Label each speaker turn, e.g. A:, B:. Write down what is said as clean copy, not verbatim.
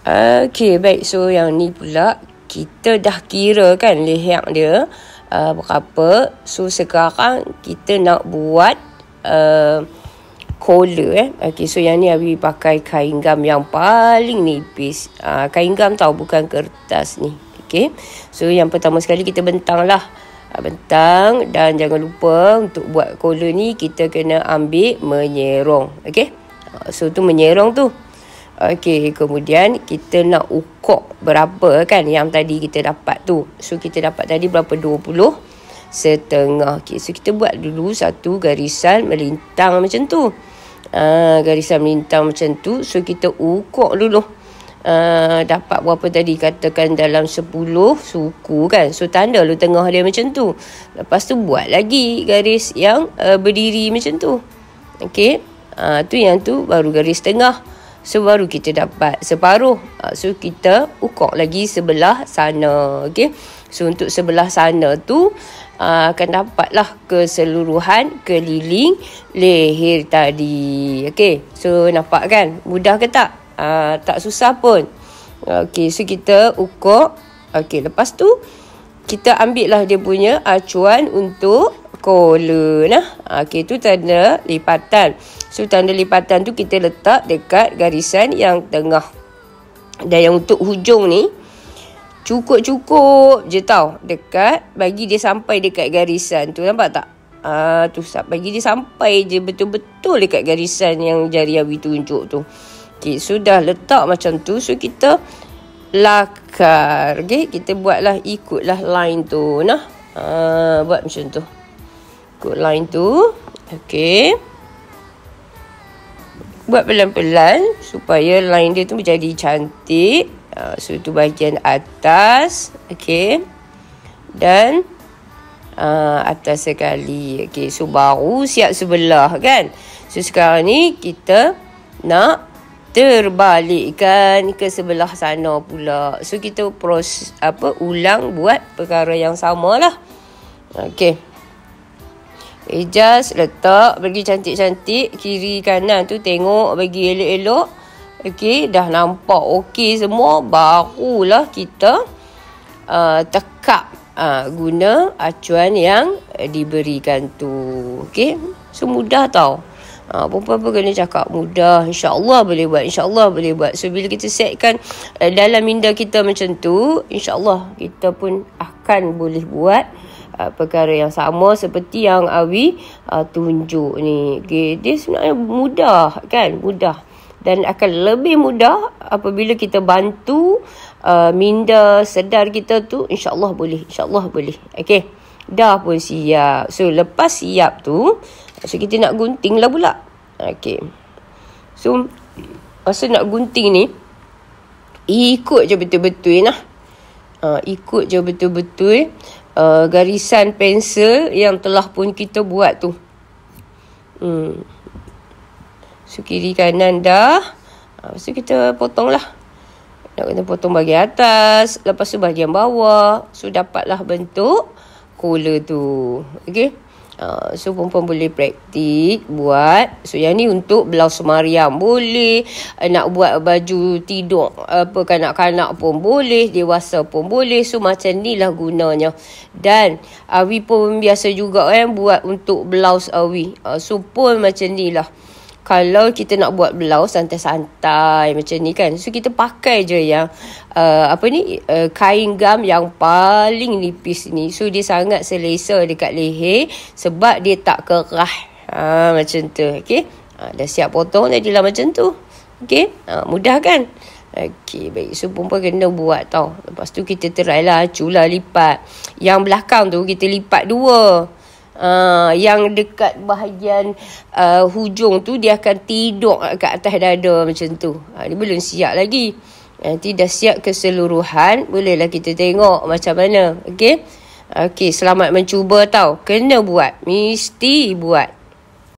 A: Okey, baik. So, yang ni pula kita dah kira kan leher dia berapa. So, sekarang kita nak buat collar. Okey, so yang ni Abi pakai kain gam yang paling nipis. Kain gam tau, bukan kertas ni. Okey. So, yang pertama sekali kita bentang lah. Bentang, dan jangan lupa untuk buat collar ni kita kena ambil menyerong. Okey. So, tu menyerong tu. Okey, kemudian kita nak ukur berapa kan yang tadi kita dapat tu. So, kita dapat tadi berapa? 20 setengah. Okey, so kita buat dulu satu garisan melintang macam tu. Garisan melintang macam tu. So, kita ukur dulu. Dapat berapa tadi? Katakan dalam 10 suku kan. So, tanda lu tengah dia macam tu. Lepas tu buat lagi garis yang berdiri macam tu. Okey. Tu yang tu baru garis tengah. So, baru kita dapat separuh. So, kita ukur lagi sebelah sana. Okay. So, untuk sebelah sana tu akan dapatlah keseluruhan keliling leher tadi. Okay. So, nampak kan? Mudah ke tak? Tak susah pun. Okay. So, kita ukur. Okay. Lepas tu, kita ambil lah dia punya acuan untuk collar. Okay. Tu tanda lipatan. So, tanda lipatan tu kita letak dekat garisan yang tengah. Dan yang untuk hujung ni, cukup-cukup je tau. Dekat, bagi dia sampai dekat garisan tu. Nampak tak? Tu, bagi dia sampai je betul-betul dekat garisan yang jari Abi tunjuk tu. Okay, sudah letak macam tu. So, kita lakar. Okay, kita buatlah, ikutlah line tu. Buat macam tu. Ikut line tu. Okay. Buat pelan-pelan supaya line dia tu menjadi cantik. So, itu bahagian atas. Okay. Dan atas sekali. Okay. So, baru siap sebelah kan. So, sekarang ni kita nak terbalikkan ke sebelah sana pula. So, kita ulang buat perkara yang sama lah. Okay. Just letak, bagi cantik-cantik. Kiri kanan tu tengok, bagi elok-elok. Okey, dah nampak okey semua. Barulah kita tekap guna acuan yang diberikan tu. Okey, so mudah tau. Perempuan pun kena cakap mudah. InsyaAllah boleh buat. InsyaAllah boleh buat. So, bila kita setkan dalam minda kita macam tu, InsyaAllah kita pun akan boleh buat perkara yang sama seperti yang Awi tunjuk ni. Okay. Dia sebenarnya mudah kan? Mudah. Dan akan lebih mudah apabila kita bantu minda sedar kita tu. InsyaAllah boleh. InsyaAllah boleh. Okay. Dah pun siap. So, lepas siap tu, so kita nak gunting lah pula. Okay. So, masa nak gunting ni, ikut je betul-betul ikut je betul-betul garisan pensel yang telah pun kita buat tu. So, kiri kanan dah. So, kita potong lah. Nak kena potong bahagian atas. Lepas tu bahagian bawah. So, dapatlah bentuk collar tu. Okay. So, perempuan boleh praktik buat. So, yang ni untuk blouse Mariam boleh. Nak buat baju tidur kanak-kanak pun boleh. Dewasa pun boleh. So, macam ni lah gunanya. Dan Awi pun biasa juga buat untuk blouse Awi. So, pun macam ni lah. Kalau kita nak buat blouse santai-santai macam ni kan. So, kita pakai je yang kain gam yang paling nipis ni. So, dia sangat selesa dekat leher sebab dia tak kerah. Macam tu. Okay. Dah siap potong jadilah macam tu. Okay. Mudah kan? Okay, baik. So, perempuan kena buat tau. Lepas tu kita try lah aculah lipat. Yang belakang tu kita lipat 2. Yang dekat bahagian hujung tu dia akan tidur kat atas dada macam tu. Ni belum siap lagi. Nanti dah siap keseluruhan, bolehlah kita tengok macam mana. Okey. Okey, selamat mencuba tau. Kena buat. Mesti buat.